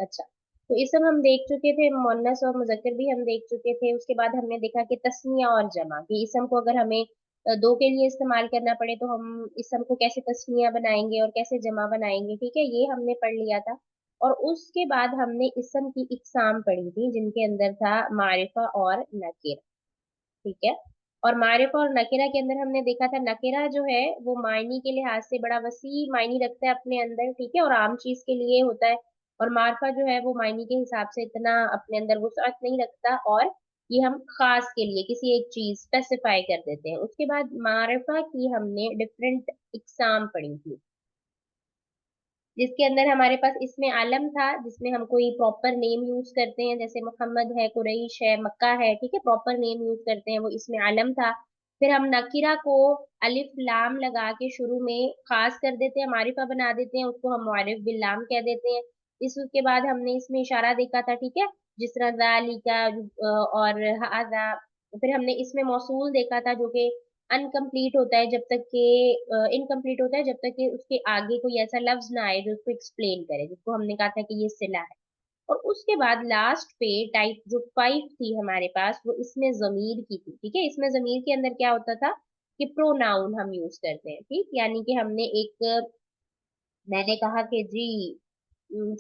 अच्छा, तो इसम हम देख चुके थे, मुअन्नस और मुज़क्कर भी हम देख चुके थे। उसके बाद हमने देखा कि तस्निया और जमा, कि इसम को अगर हमें दो के लिए इस्तेमाल करना पड़े तो हम इसम को कैसे तस्निया बनाएंगे और कैसे जमा बनाएंगे, ठीक है, ये हमने पढ़ लिया था। और उसके बाद हमने इसम की इकसाम पढ़ी थी, जिनके अंदर था मारिफा और नकीरा, ठीक है। और मारिफा और नकीरा के अंदर हमने देखा था, नकीरा जो है वो मायनी के लिहाज से बड़ा वसी मायनी रखता है अपने अंदर, ठीक है, और आम चीज के लिए होता है। और मारिफा जो है वो मायनी के हिसाब से इतना अपने अंदर वुसअत नहीं रखता, और ये हम खास के लिए किसी एक चीज स्पेसिफाई कर देते हैं। उसके बाद मारिफा की हमने डिफरेंट इकसाम पढ़ी थी, जिसके अंदर हमारे पास इसमें आलम था, जिसमें हम कोई प्रॉपर नेम यूज करते हैं, जैसे मोहम्मद है, कुरैश है, मक्का है, ठीक है, प्रॉपर नेम यूज करते हैं, वो इसमें आलम था। फिर हम नकीरा को अलिफ लाम लगा के शुरू में खास कर देते हैं, मारिफा बना देते हैं, उसको हम मारिफ बिल लाम कह देते हैं। इसके बाद हमने इसमें इशारा देखा था, ठीक है, जिस तरह ज़ालिका और हाजा। फिर हमने इसमें मौसूल देखा था, जो कि अनकम्प्लीट होता है जब तक कि इनकम्प्लीट होता है जब तक कि उसके आगे कोई ऐसा लफ्ज ना आए जो उसको एक्सप्लेन करे, जिसको हमने कहा था कि ये सिला है। और उसके बाद लास्ट पे टाइप जो 5 थी हमारे पास, वो इसमें जमीर की थी, ठीक है। इसमें जमीर के अंदर क्या होता था कि प्रोनाउन हम यूज करते हैं, ठीक, यानी कि हमने एक, मैंने कहा कि जी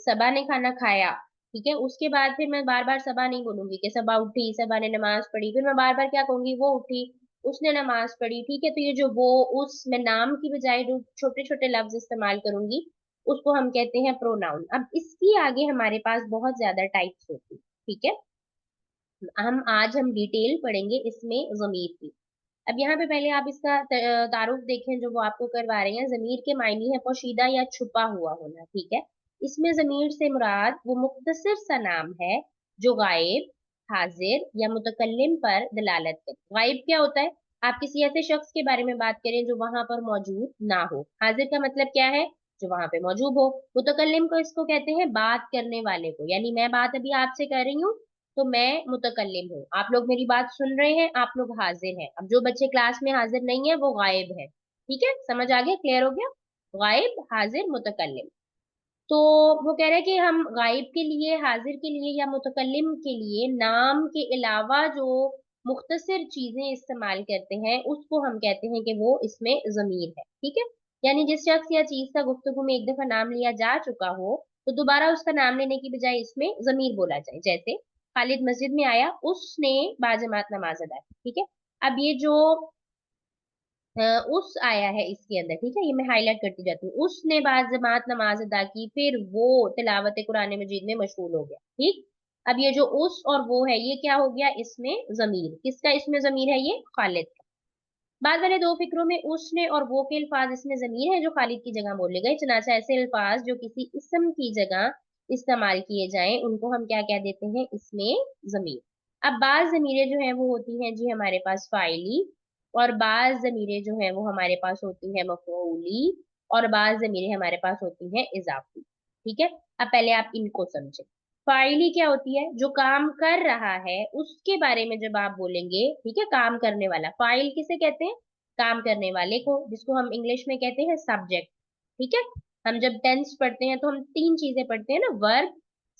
सबा ने खाना खाया, ठीक है, उसके बाद फिर मैं बार बार सबा नहीं बोलूंगी कि सबा उठी, सबा ने नमाज पढ़ी, फिर मैं बार बार क्या कहूंगी, वो उठी, उसने नमाज पढ़ी, ठीक है। तो ये जो वो उस, मैं नाम की बजाय जो छोटे छोटे लफ्ज इस्तेमाल करूंगी, उसको हम कहते हैं प्रोनाउन। अब इसकी आगे हमारे पास बहुत ज्यादा टाइप्स होती है, ठीक है। हम डिटेल पढ़ेंगे इसमें जमीर की। अब यहाँ पे पहले आप इसका तारुफ देखें जो वो आपको करवा रहे हैं। जमीर के मायने है पोशीदा या छुपा हुआ होना, ठीक है। इसमें जमीर से मुराद वो मुख्तसर सा नाम है जो गायब, हाजिर या मुतकल्लिम पर दलालत करे। गायब क्या होता है? आप किसी ऐसे शख्स के बारे में बात करें जो वहां पर मौजूद ना हो। हाजिर का मतलब क्या है? जो वहां पे मौजूद हो। मुतकल्लिम को इसको कहते हैं बात करने वाले को, यानी मैं बात अभी आपसे कर रही हूँ तो मैं मुतकल्लिम हूँ, आप लोग मेरी बात सुन रहे हैं, आप लोग हाजिर हैं। अब जो बच्चे क्लास में हाजिर नहीं है वो गायब है, ठीक है, समझ आ गया, क्लियर हो गया? गायब, हाजिर, मुतकल्लिम। तो वो कह रहे हैं कि हम गायब के लिए, हाजिर के लिए या मुतकल्लिम के लिए नाम के अलावा जो मुख्तसर चीजें इस्तेमाल करते हैं उसको हम कहते हैं कि वो इसमें जमीर है, ठीक है। यानी जिस शख्स या चीज का गुफ्तगू में एक दफा नाम लिया जा चुका हो तो दोबारा उसका नाम लेने की बजाय इसमें जमीर बोला जाए। जैसे खालिद मस्जिद में आया, उसने बाजमात नमाज अदा की, ठीक है। अब ये जो उस आया है इसके अंदर, ठीक है, ये मैं हाईलाइट करती जाती हूँ, उसने बाजमात नमाज अदा की, फिर वो तिलावत कुरान मजीद में मशगूल हो गया, ठीक। अब ये जो उस और वो है, ये क्या हो गया इसमें जमीर, किसका इसमें जमीर है? ये खालिद का। बाद वाले दो फिक्रों में उसने और वो के अल्फाज इसमें जमीर है जो खालिद की जगह बोले गए। चनाचा ऐसे अल्फाज जो किसी इसम की जगह इस्तेमाल किए जाएं उनको हम क्या कह देते हैं? इसमें जमीर। अब बाज जमीरें जो हैं वो होती हैं जी हमारे पास फाइली, और बाज जमीरें जो हैं वो हमारे पास होती हैं मफऊली, और बाज जमीरें हमारे पास होती हैं इजाफी, ठीक है। अब पहले आप इनको समझें। फाइली क्या होती है? जो काम कर रहा है उसके बारे में जब आप बोलेंगे, ठीक है, काम करने वाला, फाइल किसे कहते हैं? काम करने वाले को, जिसको हम इंग्लिश में कहते हैं सब्जेक्ट, ठीक है। हम जब टेंस पढ़ते हैं तो हम तीन चीजें पढ़ते हैं ना, verb,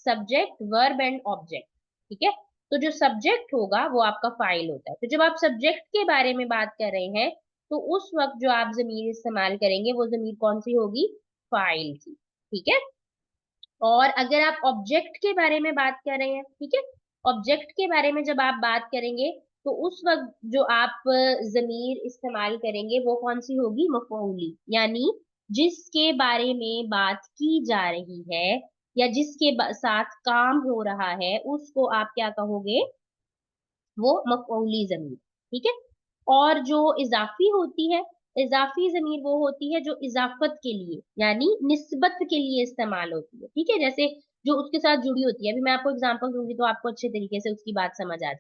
subject, verb and object, ठीक है। तो जो सब्जेक्ट होगा वो आपका फाइल होता है। तो जब आप सब्जेक्ट के बारे में बात कर रहे हैं तो उस वक्त जो आप जमीर इस्तेमाल करेंगे वो जमीर कौन सी होगी? फाइल की, ठीक है। और अगर आप ऑब्जेक्ट के बारे में बात कर रहे हैं, ठीक है, ऑब्जेक्ट के बारे में जब आप बात करेंगे तो उस वक्त जो आप जमीर इस्तेमाल करेंगे वो कौन सी होगी? मफऊली, यानी जिसके बारे में बात की जा रही है या जिसके साथ काम हो रहा है उसको आप क्या कहोगे? वो मफऊली जमीर, ठीक है। और जो इजाफी होती है, इजाफी जमीर वो होती है जो इजाफत के लिए यानी निस्बत के लिए इस्तेमाल होती है, ठीक है, जैसे जो उसके साथ जुड़ी होती है। अभी मैं आपको एग्जांपल दूंगी तो आपको अच्छे तरीके से उसकी बात समझ आ जाए।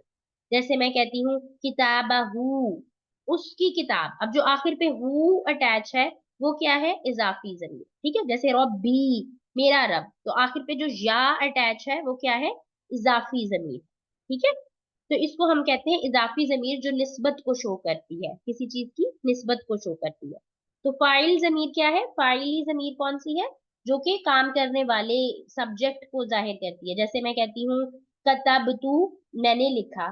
जैसे मैं कहती हूँ किताबहू, उसकी किताब, अब जो आखिर पे हु अटैच है वो क्या है? इजाफी जमीर, ठीक है। जैसे रब्बी, मेरा रब, तो आखिर पे जो या अटैच है वो क्या है? इजाफी जमीर, ठीक है। तो इसको हम कहते हैं इजाफी जमीर, जो निस्बत को शो करती है, किसी चीज की निस्बत को शो करती है। तो फाइल जमीर क्या है? फाइली जमीर कौन सी है? जो कि काम करने वाले सब्जेक्ट को जाहिर करती है। जैसे मैं कहती हूँ कतब तू, मैंने लिखा,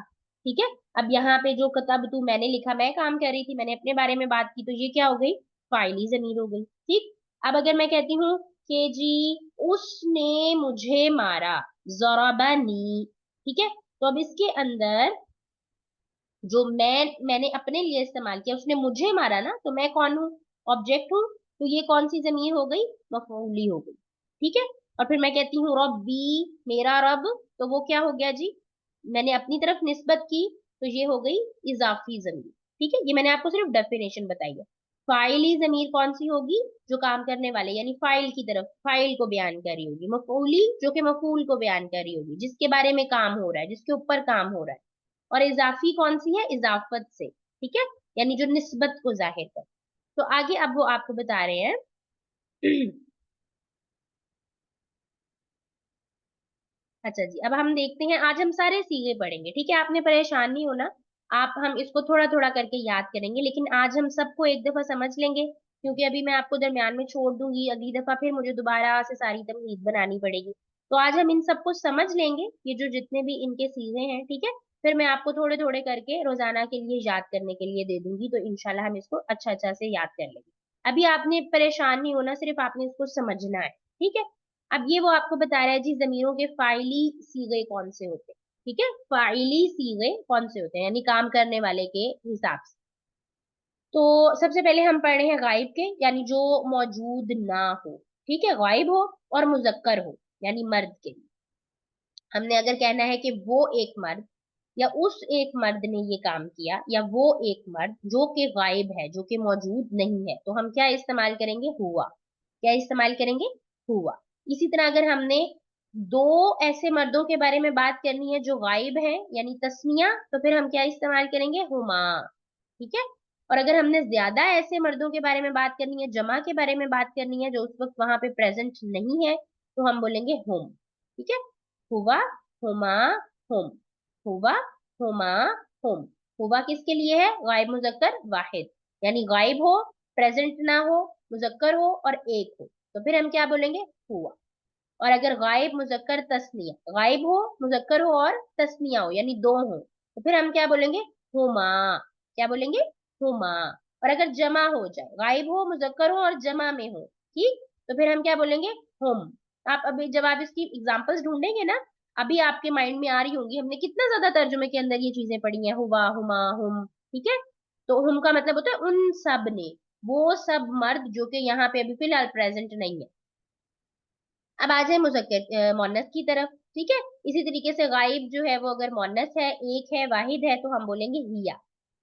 ठीक है। अब यहाँ पे जो कतब तू मैंने लिखा, मैं काम कर रही थी, मैंने अपने बारे में बात की, तो ये क्या हो गई? फाइली जमीर हो गई, ठीक। अब अगर मैं कहती हूँ कि जी उसने मुझे मारा, ज़रबनी, ठीक है। तो अब इसके अंदर जो मैंने अपने लिए इस्तेमाल किया, उसने मुझे मारा ना, तो मैं कौन हूँ? ऑब्जेक्ट हूँ। तो ये कौन सी जमीर हो गई? मफऊली हो गई, ठीक है। और फिर मैं कहती हूँ रब्बी, मेरा रब, तो वो क्या हो गया जी? मैंने अपनी तरफ निस्बत की, तो ये हो गई इजाफी जमीर, ठीक है। ये मैंने आपको सिर्फ डेफिनेशन बताई है। फाइली जमीर कौन सी होगी? जो काम करने वाले यानी फाइल की तरफ, फाइल को बयान कर रही होगी। मफऊली जो कि मफूल को बयान कर रही होगी, जिसके बारे में काम हो रहा है, जिसके ऊपर काम हो रहा है। और इजाफी कौन सी है? इजाफत से, ठीक है, यानी जो निस्बत को जाहिर कर। तो आगे अब वो आपको बता रहे हैं। अच्छा जी, अब हम देखते हैं, आज हम सारे सीगे पढ़ेंगे, ठीक है। आपने परेशान नहीं होना, आप हम इसको थोड़ा थोड़ा करके याद करेंगे, लेकिन आज हम सबको एक दफा समझ लेंगे, क्योंकि अभी मैं आपको दरमियान में छोड़ दूंगी, अगली दफा फिर मुझे दोबारा से सारी तमहीद बनानी पड़ेगी। तो आज हम इन सबको समझ लेंगे, ये जो जितने भी इनके सीगे हैं, ठीक है। फिर मैं आपको थोड़े थोड़े करके रोजाना के लिए याद करने के लिए दे दूंगी, तो इंशाल्लाह हम इसको अच्छा अच्छा से याद कर लेंगे। अभी आपने परेशान नहीं होना, सिर्फ आपने इसको समझना है, ठीक है। अब ये वो आपको बता रहा है जी, जमीरों के फाइली सीगे कौन से होते हैं, ठीक है। फाइली सीगे कौन से होते हैं, यानी काम करने वाले के हिसाब से। तो सबसे पहले हम पढ़ रहे हैं गायब के, यानी जो मौजूद ना हो, ठीक है, गायब हो और मुजक्कर हो, यानी मर्द के लिए। हमने अगर कहना है कि वो एक मर्द, या उस एक मर्द ने ये काम किया, या वो एक मर्द जो कि गायब है, जो कि मौजूद नहीं है, तो हम क्या इस्तेमाल करेंगे? हुआ। क्या इस्तेमाल करेंगे? हुआ। इसी तरह अगर हमने दो ऐसे मर्दों के बारे में बात करनी है जो गायब है, यानी तस्निया, तो फिर हम क्या इस्तेमाल करेंगे? हुमा, ठीक है। और अगर हमने ज्यादा ऐसे मर्दों के बारे में बात करनी है, जमा के बारे में बात करनी है, जो उस वक्त वहां पे प्रेजेंट नहीं है, तो हम बोलेंगे हुम, ठीक है। हुआ, हुमा, हुम, हुआ, हुमा, हुम। हुआ किसके लिए है? गायब मुजक्कर वाहिद, यानी गायब हो, प्रेजेंट ना हो, मुजक्कर हो और एक हो, तो फिर हम क्या बोलेंगे? हुआ। और अगर गायब मुजक्कर तस्निया, गायब हो, मुजक्कर हो और तस्निया हो, यानी दो हो, तो फिर हम क्या बोलेंगे? हुमा। क्या बोलेंगे? हुमा। और अगर जमा हो जाए, गायब हो, मुजक्कर हो और जमा में हो, ठीक, तो फिर हम क्या बोलेंगे? हुम। आप अभी जब आप इसकी एग्जांपल्स ढूंढेंगे ना, अभी आपके माइंड में आ रही होंगी, हमने कितना ज्यादा तर्जुमे के अंदर ये चीजें पढ़ी हैं, हुआ, हुमा, हुम, ठीक है। तो हुम का मतलब होता है उन सब ने, वो सब मर्द जो कि यहाँ पे अभी फिलहाल प्रेजेंट नहीं है। अब आ जाए मुजक्कर मोन्नस की तरफ, ठीक है। इसी तरीके से गायब जो है वो अगर मोन्नस है, एक है, वाहिद है, तो हम बोलेंगे हिया।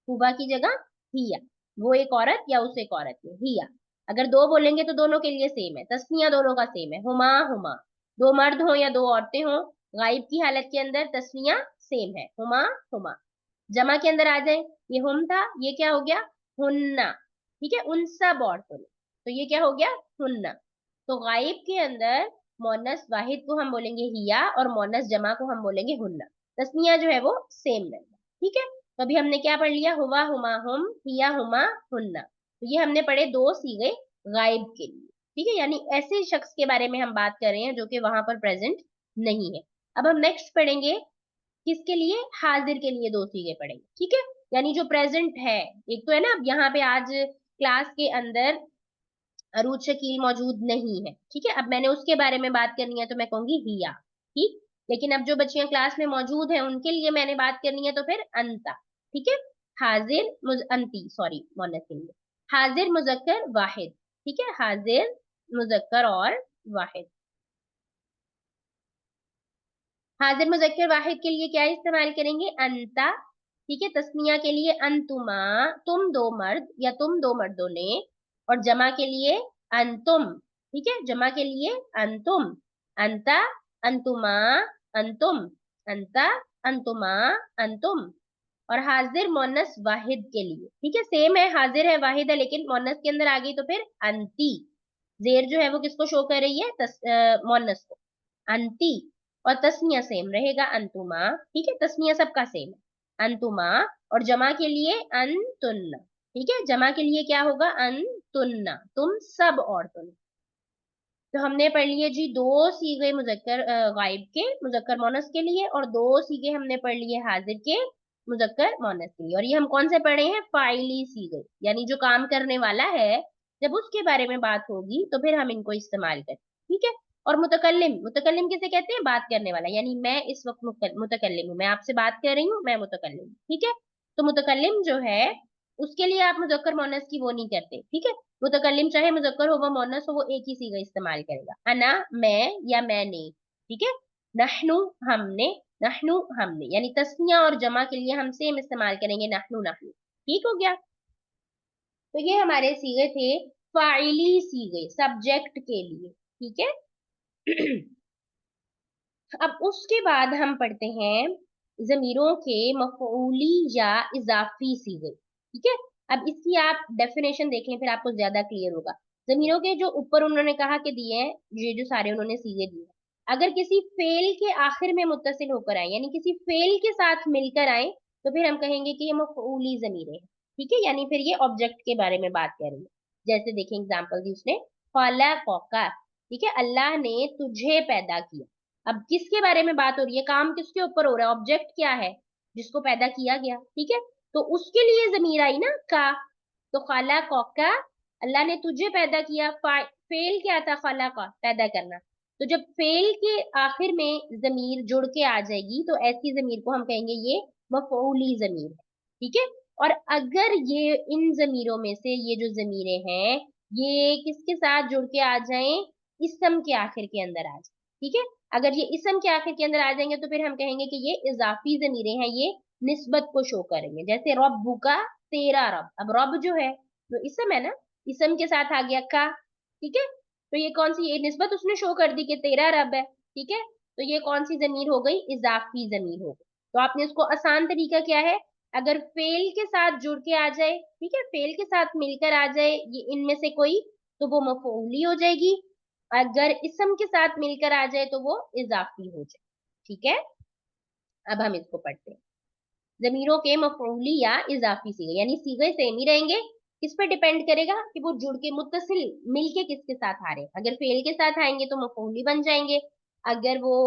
हुआ की जगह हिया। वो एक औरत या उस एक औरत में, हिया। अगर दो बोलेंगे तो दोनों के लिए सेम है, तस्निया दोनों का सेम है, हुमा, हुमा। दो मर्द हो या दो औरतें हो, गायब की हालत के अंदर तस्निया सेम है, हुमा, हुमा। जमा के अंदर आ जाए, ये हुम था, ये क्या हो गया? हुन्ना, ठीक है, उन सब औरतों ने, तो ये क्या हो गया? हुन्ना। तो गायब के अंदर मोनस वाहिद को हम बोलेंगे हिया, और मोनस जमा को हम बोलेंगे हुन्ना। तस्निया जो है वो सेम रहेगा, ठीक है। तो अभी हमने क्या पढ़ लिया? हुआ, हुमा, हुम, हिया, हुमा, हुन्ना। तो ये हमने पढ़े दो सीगे गायब के लिए, ठीक है, यानी ऐसे शख्स के बारे में हम बात कर रहे हैं जो कि वहां पर प्रेजेंट नहीं है। अब हम नेक्स्ट पढ़ेंगे किसके लिए? हाजिर के लिए दो सीगे पढ़ेंगे, ठीक है, यानी जो प्रेजेंट है। एक तो है ना, अब यहाँ पे आज क्लास के अंदर अरूज शकील मौजूद नहीं है, ठीक है, अब मैंने उसके बारे में बात करनी है तो मैं कहूंगी हिया, ठीक। लेकिन अब जो बच्चियां क्लास में मौजूद हैं उनके लिए मैंने बात करनी है, तो फिर अंता, ठीक है। अंती, सॉरी, मोनस के लिए हाजिर मुजक्कर वाहिद, ठीक है, हाजिर मुजक्कर और वाहिद। हाजिर मुजक्कर वाहिद के लिए क्या इस्तेमाल करेंगे? अंता, ठीक है। तस्निया के लिए अंतुमा, तुम दो मर्द या तुम दो मर्दों ने। और जमा के लिए अंतुम, ठीक है, जमा के लिए अंतुम, अंता, अंतुमा, अंतुम, अंता, अंतुमा, अंतुम। और हाजिर मोनस वाहिद के लिए, ठीक है, सेम है, हाजिर है, वाहिद है, लेकिन मोनस के अंदर आ गई तो फिर अंती। जेर जो है वो किसको शो कर रही है? मोनस को, अंती। और तस्निया सेम रहेगा, अंतुमा, ठीक है, तस्निया सबका सेम है, अंतुमा। और जमा के लिए अंतुन, ठीक है, जमा के लिए क्या होगा? तुन्ना, तुम सब औरतों ने। तो हमने पढ़ लिए जी दो सीगे मुजक्कर गायब के मुजक्कर मोनस के लिए, और दो सीगे हमने पढ़ लिए हाजिर के मुजक्कर मोनस के लिए। और ये हम कौन से पढ़े हैं? फाइली सीगे, यानी जो काम करने वाला है, जब उसके बारे में बात होगी तो फिर हम इनको इस्तेमाल करें, ठीक है। और मुतकल्लिम, मुतकल्लिम किसे कहते हैं? बात करने वाला, यानी मैं इस वक्त मुतकल्लिम हूँ, मैं आपसे बात कर रही हूँ, मैं मुतकल्लिम हूँ, ठीक है। तो मुतकल्लिम जो है उसके लिए आप मुजक्कर मोनस की वो नहीं करते, ठीक है। मुतकल्लिम चाहे मुजक्कर हो व मुअन्नस हो, वो एक ही सीगा इस्तेमाल करेगा, अना मैं या मैंने, ठीक है। नहनु हमने, नहनु हमने, यानी तस्निया और जमा के लिए हम सेम इस्तेमाल करेंगे, नहनु नहनु, ठीक हो गया। तो ये हमारे सीगे थे फाइली सीगे, सब्जेक्ट के लिए, ठीक है। अब उसके बाद हम पढ़ते हैं जमीरों के मफऊली या इजाफी सीगे, ठीक है। अब इसकी आप डेफिनेशन देखें फिर आपको ज्यादा क्लियर होगा। जमीरों के जो ऊपर उन्होंने कहा कि दिए हैं, ये जो सारे उन्होंने सीगे दिए, अगर किसी फेल के आखिर में मुत्तसिल होकर आए, यानी किसी फेल के साथ मिलकर आए, तो फिर हम कहेंगे कि ये मफऊली जमीरें हैं, ठीक है। यानी फिर ये ऑब्जेक्ट के बारे में बात करेंगे। जैसे देखें एग्जाम्पल दी उसने, फला कौका, ठीक है, अल्लाह ने तुझे पैदा किया। अब किसके बारे में बात हो रही है? काम किसके ऊपर हो रहा है? ऑब्जेक्ट क्या है? जिसको पैदा किया गया, ठीक है। तो उसके लिए जमीर आई ना का। तो खाला कौका, अल्लाह ने तुझे पैदा किया, फेल क्या था? खाला का, पैदा करना। तो जब फेल के आखिर में जमीर जुड़ के आ जाएगी तो ऐसी जमीर को हम कहेंगे ये मफऊली जमीर है, ठीक है। और अगर ये इन जमीरों में से ये जो जमीरें हैं, ये किसके साथ जुड़ के आ जाएं? इसम के आखिर के अंदर आ जाए, ठीक है। अगर ये इसम के आखिर के अंदर आ जाएंगे तो फिर हम कहेंगे कि ये इजाफी जमीरें हैं, ये निस्बत को शो करेंगे। जैसे रब्बु का, तेरा रब। अब रब जो है तो इसम है ना, इसम के साथ आ गया का, ठीक है। तो ये कौन सी, ये निस्बत उसने शो कर दी कि तेरा रब है, ठीक है। तो ये कौन सी जमीर हो गई? इजाफी जमीर हो गई। तो आपने इसको आसान तरीका क्या है, अगर फेल के साथ जुड़ के आ जाए, ठीक है, फेल के साथ मिलकर आ जाए ये इनमें से कोई, तो वो मफऊली हो जाएगी। अगर इसम के साथ मिलकर आ जाए तो वो इजाफी हो जाए, ठीक है। अब हम इसको पढ़ते हैं। जमीरों के मफऊली या इजाफी सीगे, यानी सीगे सेम ही रहेंगे। किस पे डिपेंड करेगा कि वो जुड़ के मुत्तसिल मिलके किसके साथ आ रहे हैं। अगर फेल के साथ आएंगे तो मफऊली बन जाएंगे, अगर वो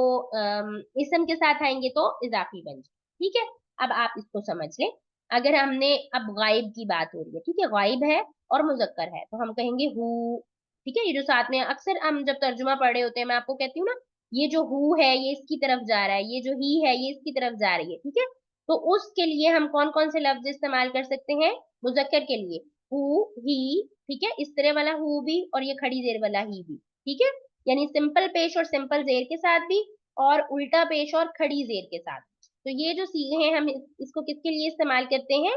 इसम के साथ आएंगे तो इजाफी बन जाएंगे, ठीक है। अब आप इसको समझ लें। अगर हमने, अब गायब की बात हो रही है, ठीक है, गायब है और मुजक्कर है, तो हम कहेंगे हु, ठीक है। ये जो साथ में अक्सर हम जब तर्जुमा पढ़ रहे होते हैं, मैं आपको कहती हूँ ना, ये जो हु है ये इसकी तरफ जा रहा है, ये जो ही है ये इसकी तरफ जा रही है, ठीक है। तो उसके लिए हम कौन कौन से लफ्ज इस्तेमाल कर सकते हैं? मुजक्कर के लिए हु, ही, ठीक है, इस तरह वाला हु भी, और ये खड़ी जेर वाला ही भी, ठीक है। यानी सिंपल पेश और सिंपल जेर के साथ भी, और उल्टा पेश और खड़ी जेर के साथ। तो ये जो सीगे हैं हम इसको किसके लिए इस्तेमाल करते हैं?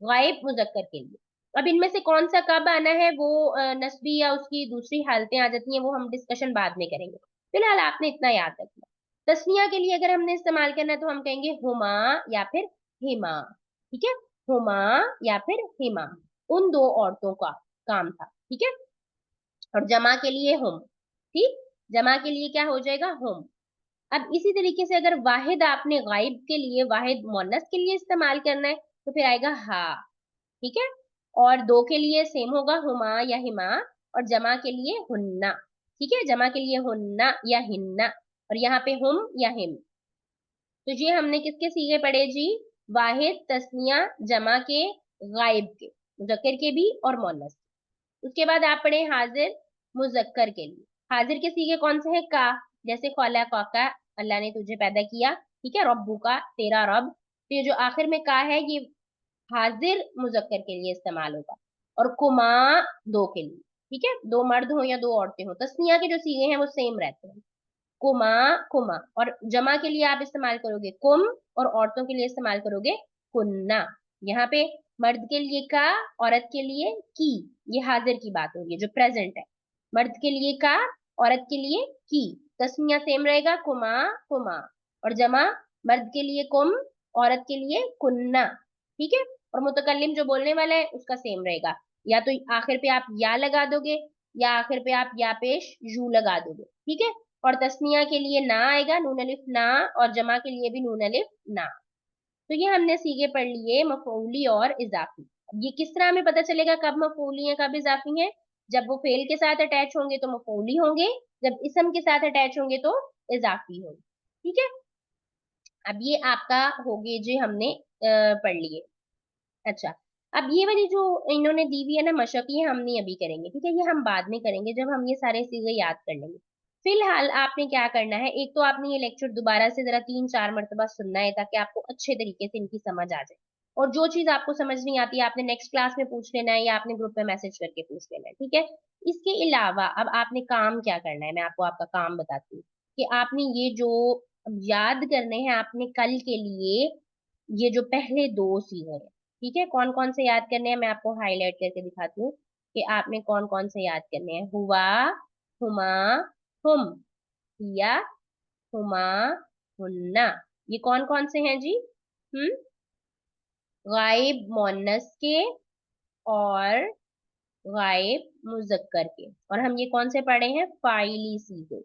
गायब मुजक्कर के लिए। अब इनमें से कौन सा कब आना है, वो नस्बी या उसकी दूसरी हालतें आ जाती हैं, वो हम डिस्कशन बाद में करेंगे। फिलहाल आपने इतना याद रखना। तस्निया के लिए अगर हमने इस्तेमाल करना है तो हम कहेंगे हुमा या फिर हिमा, ठीक है। हुमा या फिर हिमा, उन दो औरतों का काम था, ठीक है। और जमा के लिए हुम, ठीक, जमा के लिए क्या हो जाएगा? हुम। अब इसी तरीके से अगर वाहिद आपने गायब के लिए, वाहिद मुअन्नस के लिए इस्तेमाल करना है तो फिर आएगा हा, ठीक है। और दो के लिए सेम होगा, हुमा या हिमा। और जमा के लिए हुन्ना, ठीक है, जमा के लिए हुन्ना या हिन्ना। और यहाँ पे हुम या हिम। तो ये हमने किसके सीगे पढ़े जी? वाहिद, तस्निया, जमा के, गायब के, मुजक्कर के भी और मुअन्नस के। उसके बाद आप पढ़े हाजिर, मुजक्कर के लिए। हाजिर के सीगे कौन से हैं? का, जैसे खौला कौका, अल्लाह ने तुझे पैदा किया, ठीक है, रब्बू का, तेरा रब। तो ये जो आखिर में का है ये हाजिर मुजक्कर के लिए इस्तेमाल होगा। और कुमा, दो के लिए, ठीक है, दो मर्द हो या दो औरतें हो। तस्निया के जो सीगे हैं वो सेम रहते हैं, कुमा, कुमा। और जमा के लिए आप इस्तेमाल करोगे कुम, और औरतों के लिए इस्तेमाल करोगे कुन्ना। यहाँ पे मर्द के लिए का, औरत के लिए की। ये हाजिर की बात हो रही है जो प्रेजेंट है। मर्द के लिए का, औरत के लिए की। तस्निया सेम रहेगा, कुमा, कुमा। और जमा, मर्द के लिए कुम, औरत के लिए कुन्ना, ठीक है। और मुतकल्लिम जो बोलने वाला है उसका सेम रहेगा, या तो आखिर पे आप या लगा दोगे, या आखिर पे आप या पेश यू लगा दोगे, ठीक है। और तस्निया के लिए ना आएगा, नून अलिफ ना, और जमा के लिए भी नून अलिफ ना। तो ये हमने सीगे पढ़ लिए मफऊली और इजाफी। ये किस तरह हमें पता चलेगा कब मफूली है कब इजाफी है? जब वो फेल के साथ अटैच होंगे तो मफूली होंगे, जब इसम के साथ अटैच होंगे तो इजाफी होंगे। ठीक है, अब ये आपका हो गए जो हमने पढ़ लिए। अच्छा, अब ये वाली जो इन्होंने दी हुई है ना मशक, ये हम नहीं अभी करेंगे, ठीक है, ये हम बाद में करेंगे जब हम ये सारे चीजें याद कर लेंगे। फिलहाल आपने क्या करना है, एक तो आपने ये लेक्चर दोबारा से जरा 3-4 मरतबा सुनना है ताकि आपको अच्छे तरीके से इनकी समझ आ जाए। और जो चीज आपको समझ नहीं आती है आपने नेक्स्ट क्लास में पूछ लेना है या आपने ग्रुप में मैसेज करके पूछ लेना है, ठीक है। इसके अलावा अब आपने काम क्या करना है, मैं आपको आपका काम बताती हूँ कि आपने ये जो याद करने हैं आपने कल के लिए, ये जो पहले दो सीखे हैं, ठीक है, कौन कौन से याद करने हैं मैं आपको हाईलाइट करके दिखाती हूँ कि आपने कौन कौन से याद करने हैं। हुआ, हुमा, हुम, हिया, हुमा, हुन्ना, ये कौन कौन से हैं जी? हम्म, गायब मोन्नस के और गायब मुजक्कर के, और हम ये कौन से पढ़े हैं, फाइली सीगे।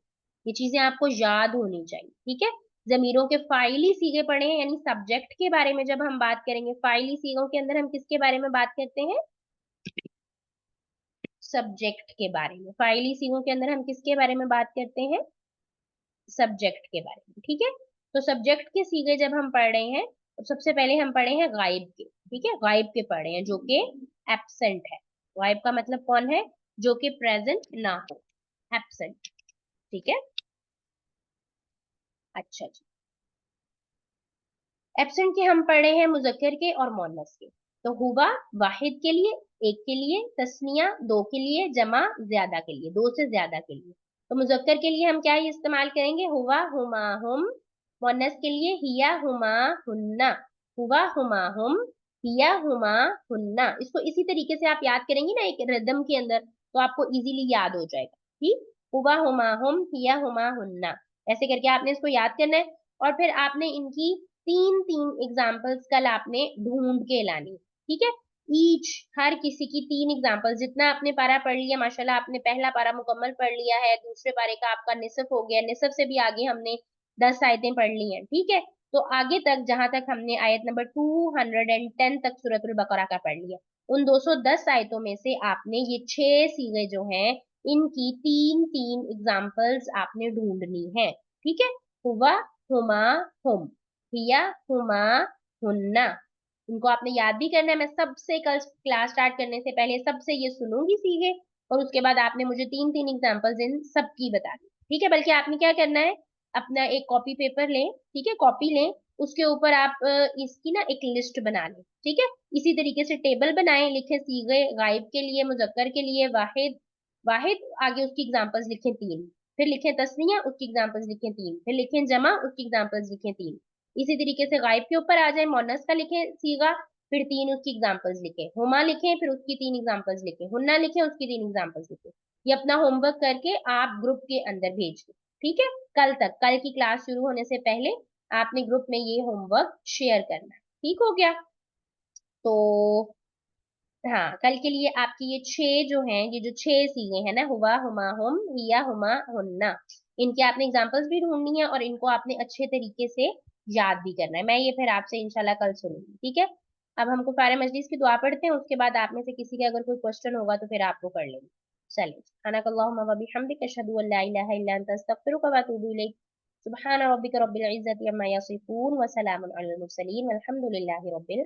ये चीजें आपको याद होनी चाहिए, ठीक है। जमीरों के फाइली सीगे पढ़े हैं, यानी सब्जेक्ट के बारे में जब हम बात करेंगे फाइली सीगों के अंदर हम किसके बारे में बात करते हैं, सब्जेक्ट के बारे में। फाइली सीगों के अंदर हम किसके बारे में बात करते हैं, सब्जेक्ट के बारे में, ठीक है। तो सब्जेक्ट के सीगे जब हम पढ़ रहे हैं तो सबसे पहले हम पढ़े हैं गायब के, ठीक है, गायब के पढ़े हैं जो कि एब्सेंट है। गायब का मतलब कौन है, जो कि प्रेजेंट ना हो, एब्सेंट, ठीक है। अच्छा जी, एब्सेंट के हम पढ़े हैं मुजक्कर के और मोनस के। तो हुआ वाहिद के लिए, एक के लिए, तस्निया दो के लिए, जमा ज्यादा के लिए, दो से ज्यादा के लिए। तो मुजक्कर के लिए हम क्या ही इस्तेमाल करेंगे, हुआ, हुमा, हुम। मोनस के लिए हिया, हुमा, हुन्ना। हुआ, हुमा, हुम, हिया, हुमा, हुन्ना। इसको इसी तरीके से आप याद करेंगे ना एक रिदम के अंदर, तो आपको इजीली याद हो जाएगा, ठीक। हुआ, हुमा, हुम, हिया, हुमा, हुन्ना, ऐसे करके आपने इसको याद करना है। और फिर आपने इनकी तीन तीन एग्जाम्पल्स कल आपने ढूंढ के लानी, ठीक है। ईच, हर किसी की तीन एग्जाम्पल, जितना आपने पारा पढ़ लिया माशाल्लाह, आपने पहला पारा मुकम्मल पढ़ लिया है, दूसरे पारे का आपका निसफ हो गया, निसफ से भी आगे हमने 10 आयतें पढ़ ली हैं, ठीक है। तो आगे तक जहां तक हमने आयत नंबर 210 तक सूरतुल बकरा का पढ़ लिया, उन 210 आयतों में से आपने ये 6 सीगे जो हैं इनकी तीन तीन एग्जाम्पल्स आपने ढूंढनी है, ठीक है। हुआ, हुमा, हुम, हिया, हुमा, हुन्ना, इनको आपने याद भी करना है। मैं सबसे कल क्लास स्टार्ट करने से पहले सबसे ये सुनूंगी सीधे, और उसके बाद आपने मुझे तीन तीन एग्जांपल्स इन सबकी बता दी, ठीक है। बल्कि आपने क्या करना है, अपना एक कॉपी पेपर लें, ठीक है, कॉपी लें, उसके ऊपर आप इसकी ना एक लिस्ट बना लें, ठीक है। इसी तरीके से टेबल बनाएं, लिखें सीगे गायब के लिए, मुजक्कर के लिए वाहिद, वाहिद आगे उसकी एग्जांपल्स लिखें तीन, फिर लिखें तस्निया उसकी एग्जांपल्स लिखें तीन, फिर लिखें जमा उसकी एग्जांपल्स लिखें तीन। इसी तरीके से गायब के ऊपर आ जाए, मोनस का लिखें सीगा, फिर तीन उसकी एग्जांपल्स लिखें, हुमा लिखें फिर उसकी तीन एग्जांपल्स लिखें, हुन्ना लिखें उसकी तीन एग्जांपल्स लिखें। ये अपना होमवर्क करके आप ग्रुप के अंदर भेज दें, ठीक है। कल तक, कल की क्लास शुरू होने से पहले आपने ग्रुप में ये होमवर्क शेयर करना है, ठीक हो गया। तो हाँ, कल के लिए आपकी ये 6 जो हैं, ये जो 6 सीखे हैं ना, हुआ, हुमा, हुम, हिया, हुमा, हुन्ना, इनके आपने एग्जांपल्स भी ढूंढनी है और इनको आपने अच्छे तरीके से याद भी करना है। मैं ये फिर आपसे इंशाल्लाह कल सुनूंगी, ठीक है। अब हमको फारे मजलिस की दुआ पढ़ते हैं, उसके बाद आप में से किसी का अगर कोई क्वेश्चन होगा तो फिर आपको कर लेंगे। चलिए, सुब्हानकल्लाहुम्मा व बिहम्दिक, अशहदु अल्ला इलाहा इल्ला अंता, अस्तगफिरुका व अतूबु इलैक। सुब्हान रब्बिका रब्बिल इज्जति अम्मा यसिफून व सलामुन अलल मुरसलीन वल्हम्दुलिल्लाहि रब्बिल